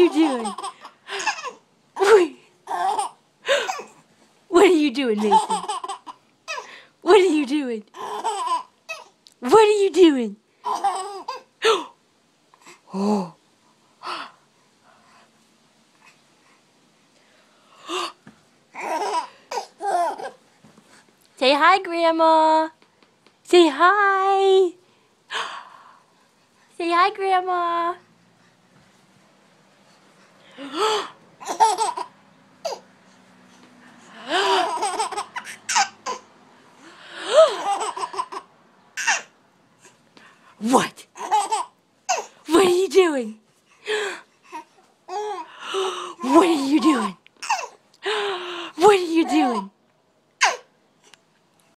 you doing? What are you doing, Mason? What are you doing? What are you doing? Oh. Say hi, Grandma. Say hi. Say hi, Grandma. What?